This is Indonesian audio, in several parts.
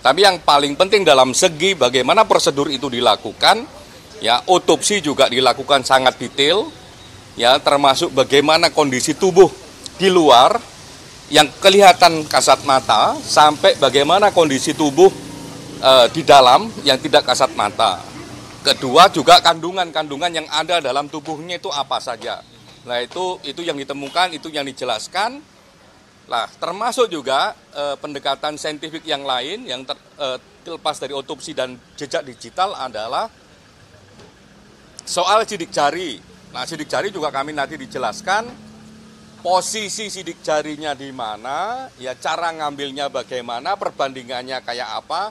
Tapi yang paling penting dalam segi bagaimana prosedur itu dilakukan, ya otopsi juga dilakukan sangat detail, ya termasuk bagaimana kondisi tubuh di luar yang kelihatan kasat mata sampai bagaimana kondisi tubuh di dalam yang tidak kasat mata. Kedua juga kandungan-kandungan yang ada dalam tubuhnya itu apa saja. Nah itu yang ditemukan, itu yang dijelaskan. Nah, termasuk juga pendekatan saintifik yang lain yang terlepas dari otopsi dan jejak digital adalah soal sidik jari. Nah, sidik jari juga kami nanti dijelaskan posisi sidik jarinya di mana, ya cara ngambilnya bagaimana, perbandingannya kayak apa.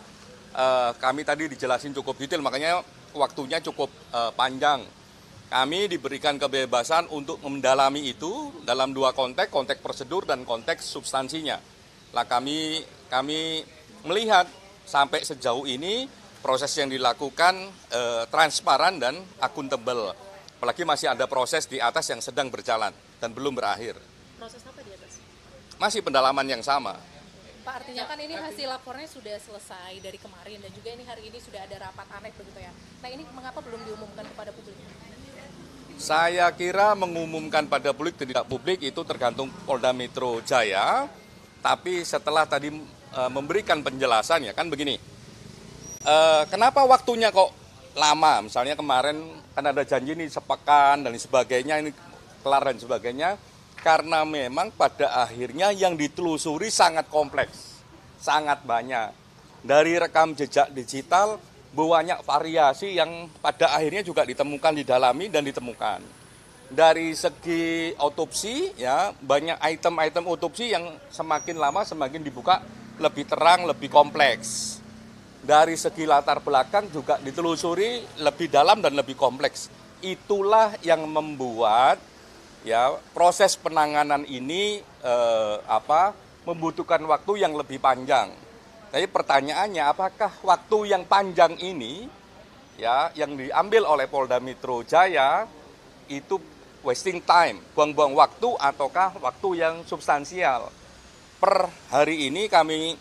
Kami tadi dijelasin cukup detail, makanya waktunya cukup panjang. Kami diberikan kebebasan untuk mendalami itu dalam dua konteks prosedur dan konteks substansinya. Nah, kami melihat sampai sejauh ini proses yang dilakukan transparan dan akuntabel. Apalagi masih ada proses di atas yang sedang berjalan dan belum berakhir. Proses apa di atas? Masih pendalaman yang sama. Pak, artinya kan ini hasil lapornya sudah selesai dari kemarin dan juga ini hari ini sudah ada rapat ANEK begitu ya. Nah, ini mengapa belum diumumkan kepada publik? Saya kira mengumumkan pada publik tidak publik itu tergantung Polda Metro Jaya. Tapi setelah tadi memberikan penjelasan ya kan begini. Kenapa waktunya kok lama? Misalnya kemarin kan ada janji ini sepekan dan sebagainya, ini kelar dan sebagainya. Karena memang pada akhirnya yang ditelusuri sangat kompleks, sangat banyak. Dari rekam jejak digital banyak variasi yang pada akhirnya juga ditemukan, didalami dan ditemukan. Dari segi otopsi ya banyak item-item otopsi yang semakin lama semakin dibuka lebih terang, lebih kompleks. Dari segi latar belakang juga ditelusuri lebih dalam dan lebih kompleks. Itulah yang membuat ya proses penanganan ini membutuhkan waktu yang lebih panjang. Tapi pertanyaannya apakah waktu yang panjang ini ya yang diambil oleh Polda Metro Jaya itu wasting time, buang-buang waktu ataukah waktu yang substansial? Per hari ini kami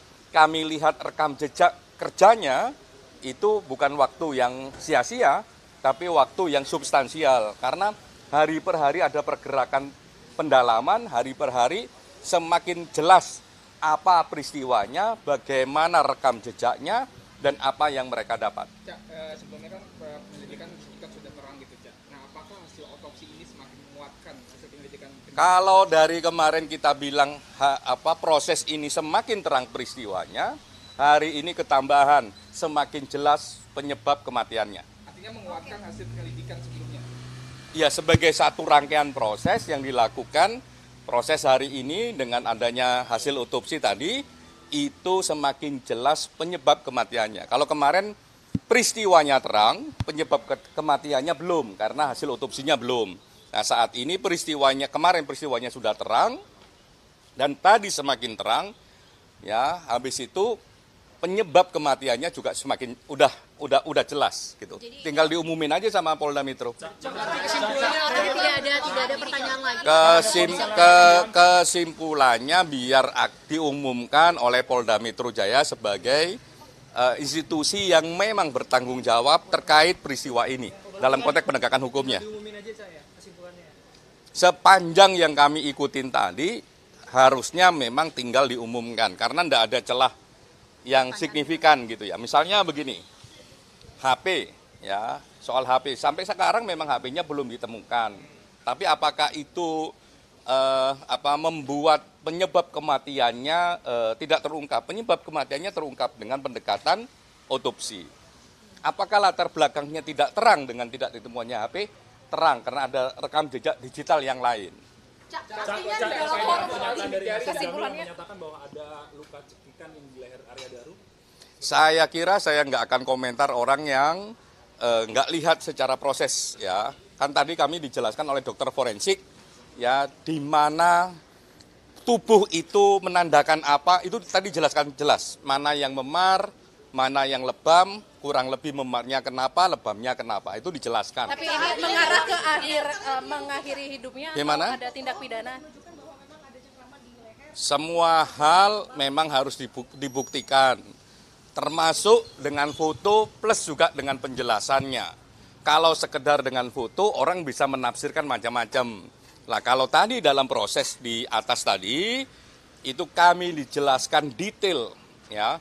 lihat rekam jejak kerjanya itu bukan waktu yang sia-sia, tapi waktu yang substansial karena hari per hari ada pergerakan pendalaman, hari per hari semakin jelas apa peristiwanya, bagaimana rekam jejaknya, dan apa yang mereka dapat. Cak, sebelumnya kan penyelidikan sudah terang gitu, Cak. Nah, apakah hasil otopsi ini semakin menguatkan hasil penyelidikan? Kalau dari kemarin kita bilang proses ini semakin terang peristiwanya, hari ini ketambahan semakin jelas penyebab kematiannya. Artinya menguatkan hasil penyelidikan sebelumnya? Ya, sebagai satu rangkaian proses yang dilakukan. Proses hari ini dengan adanya hasil otopsi tadi, itu semakin jelas penyebab kematiannya. Kalau kemarin peristiwanya terang, penyebab kematiannya belum, karena hasil otopsinya belum. Nah saat ini kemarin peristiwanya sudah terang, dan tadi semakin terang, ya habis itu penyebab kematiannya juga semakin udah jelas gitu. Tinggal diumumin aja sama Polda Metro. Tidak ada pertanyaan lagi. Kesimpulannya biar diumumkan oleh Polda Metro Jaya sebagai institusi yang memang bertanggung jawab terkait peristiwa ini dalam konteks penegakan hukumnya. Sepanjang yang kami ikutin tadi harusnya memang tinggal diumumkan karena tidak ada celah yang signifikan gitu ya. Misalnya begini, HP ya, soal HP sampai sekarang memang HP-nya belum ditemukan. Tapi apakah itu membuat penyebab kematiannya tidak terungkap? Penyebab kematiannya terungkap dengan pendekatan otopsi. Apakah latar belakangnya tidak terang dengan tidak ditemukannya HP? Terang karena ada rekam jejak digital yang lain. Artinya dalam forum dari kesimpulannya menyatakan bahwa ada luka cekikan yang di leher Arya Daru. Saya kira saya nggak akan komentar orang yang nggak lihat secara proses ya. Kan tadi kami dijelaskan oleh dokter forensik ya di mana tubuh itu menandakan apa itu tadi jelaskan jelas mana yang memar, mana yang lebam, kurang lebih memarnya kenapa, lebamnya kenapa itu dijelaskan. Tapi ini mengarah ke mengakhiri hidupnya Gimana? atau ada tindak pidana? Semua hal memang harus dibuktikan. termasuk dengan foto plus juga dengan penjelasannya. Kalau sekedar dengan foto, orang bisa menafsirkan macam-macam. Nah, kalau tadi dalam proses di atas tadi, itu kami dijelaskan detail, ya,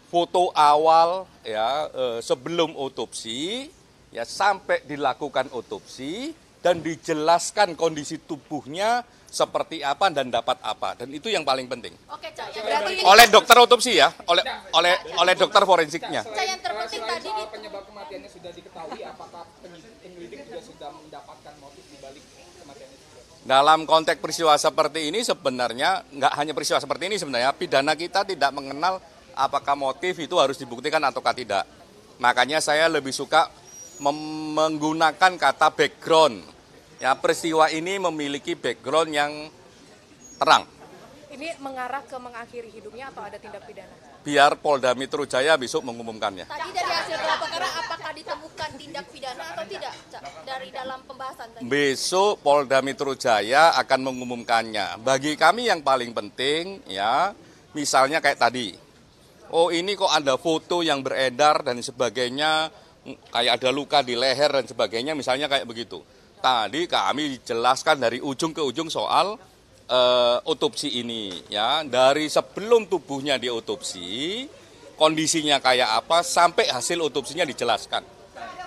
foto awal, ya, sebelum otopsi, ya, sampai dilakukan otopsi, dan dijelaskan kondisi tubuhnya seperti apa dan dapat apa. Dan itu yang paling penting. Oke, Cak. Berarti Oleh dokter otopsi ya, oleh dokter forensiknya. Cak, yang terpenting Selain tadi soal penyebab kematiannya sudah diketahui, apakah penyelidik juga sudah mendapatkan motif dibalik kematian itu? Dalam konteks peristiwa seperti ini sebenarnya, nggak hanya peristiwa seperti ini sebenarnya, pidana kita tidak mengenal apakah motif itu harus dibuktikan ataukah tidak. Makanya saya lebih suka menggunakan kata background. Ya, peristiwa ini memiliki background yang terang. ini mengarah ke mengakhiri hidupnya atau ada tindak pidana? Biar Polda Metro Jaya besok mengumumkannya. Tadi dari hasil gelar perkara apakah ditemukan tindak pidana atau tidak, Cak? Dari dalam pembahasan tadi. Besok Polda Metro Jaya akan mengumumkannya. Bagi kami yang paling penting, ya, misalnya kayak tadi. Oh, ini kok ada foto yang beredar dan sebagainya, kayak ada luka di leher dan sebagainya, misalnya kayak begitu. Tadi kami jelaskan dari ujung ke ujung soal otopsi ini, ya, dari sebelum tubuhnya diotopsi, kondisinya kayak apa, sampai hasil otopsinya dijelaskan.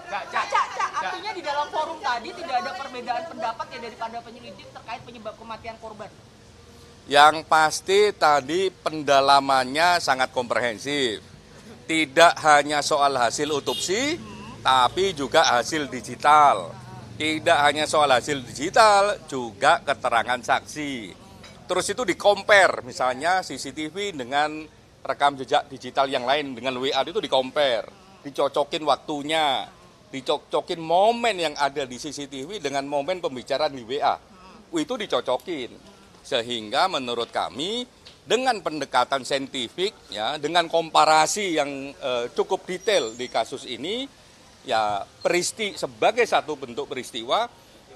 Cak, artinya di dalam forum tadi tidak ada perbedaan pendapat ya daripada penyelidik terkait penyebab kematian korban. Yang pasti tadi pendalamannya sangat komprehensif. Tidak hanya soal hasil otopsi, tapi juga hasil digital. Tidak hanya soal hasil digital, juga keterangan saksi. Terus itu di-compare, misalnya CCTV dengan rekam jejak digital yang lain, dengan WA itu di-compare. Dicocokin waktunya, dicocokin momen yang ada di CCTV dengan momen pembicaraan di WA. Itu dicocokin. Sehingga menurut kami, dengan pendekatan saintifik, ya, dengan komparasi yang cukup detail di kasus ini, ya, sebagai satu bentuk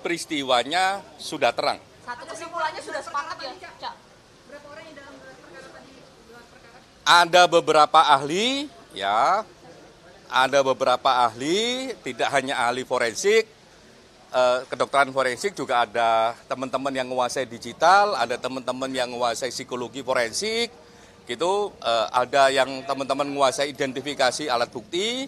peristiwanya sudah terang. Satu kesimpulannya sudah sepakat ya, Cak? Ada beberapa ahli, ya, ada beberapa ahli, tidak hanya ahli forensik, kedokteran forensik juga ada teman-teman yang menguasai digital, ada teman-teman yang menguasai psikologi forensik, gitu, ada yang teman-teman menguasai identifikasi alat bukti.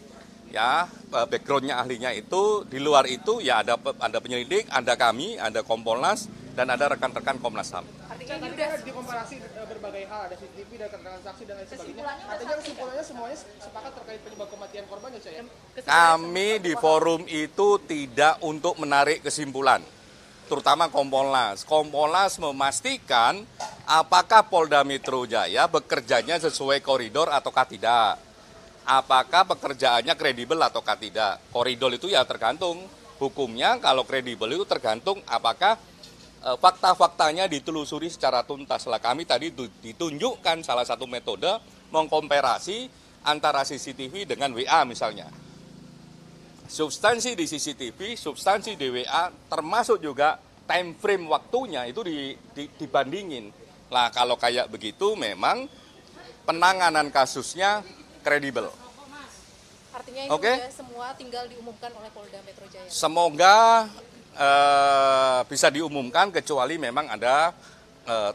Ya, backgroundnya ahlinya itu, di luar itu ya ada penyelidik, ada kami, ada Kompolnas, dan ada rekan-rekan Komnas HAM. Artinya ini Tadi udah ada dikompilasi berbagai hal, ada CCTV, ada keterangan saksi dan lain sebagainya. Artinya kesimpulannya semuanya sepakat terkait penyebab kematian korban ya, Cak, ya? Kami di forum itu tidak untuk menarik kesimpulan, terutama Kompolnas. Kompolnas memastikan apakah Polda Metro Jaya bekerjanya sesuai koridor ataukah tidak. Apakah pekerjaannya kredibel ataukah tidak. Koridor itu ya tergantung hukumnya, kalau kredibel itu tergantung apakah fakta-faktanya ditelusuri secara tuntas. Lah, kami tadi ditunjukkan salah satu metode mengkomparasi antara CCTV dengan WA misalnya. Substansi di CCTV, substansi di WA, termasuk juga time frame waktunya itu dibandingin. Lah, kalau kayak begitu memang penanganan kasusnya kredibel. artinya ini Oke. udah semua tinggal diumumkan oleh Polda Metro Jaya. Semoga bisa diumumkan, kecuali memang ada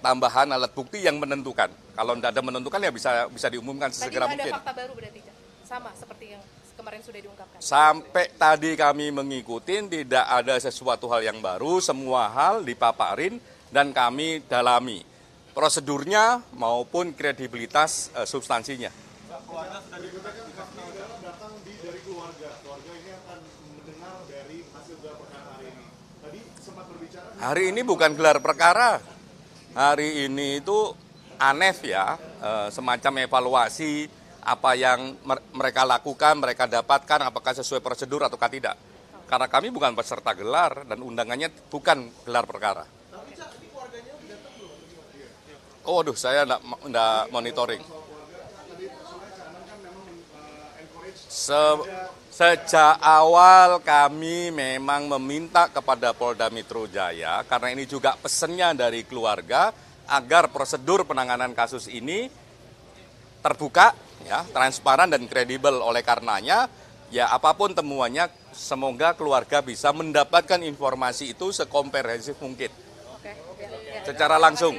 tambahan alat bukti yang menentukan. Kalau tidak ada menentukan ya bisa diumumkan Tadi sesegera nggak ada mungkin. fakta baru berarti, Cak? Sama seperti yang kemarin sudah diungkapkan. Sampai tadi kami mengikuti, tidak ada sesuatu hal yang baru, semua hal dipaparin dan kami dalami. Prosedurnya maupun kredibilitas substansinya. Keluarga sudah datang dari keluarga ini akan mendengar dari hasil gelar perkara hari ini. Tadi sempat berbicara. Hari ini bukan gelar perkara, hari ini itu ANEF ya, semacam evaluasi apa yang mereka lakukan, mereka dapatkan, apakah sesuai prosedur atau tidak. Karena kami bukan peserta gelar dan undangannya bukan gelar perkara. Tapi Cak, ini keluarganya udah datang belum? Oh, aduh, saya enggak monitoring. Sejak awal kami memang meminta kepada Polda Metro Jaya, karena ini juga pesannya dari keluarga, agar prosedur penanganan kasus ini terbuka, ya, transparan dan kredibel. Oleh karenanya, ya apapun temuannya, semoga keluarga bisa mendapatkan informasi itu sekomprehensif mungkin, Oke, ya, ya. secara langsung.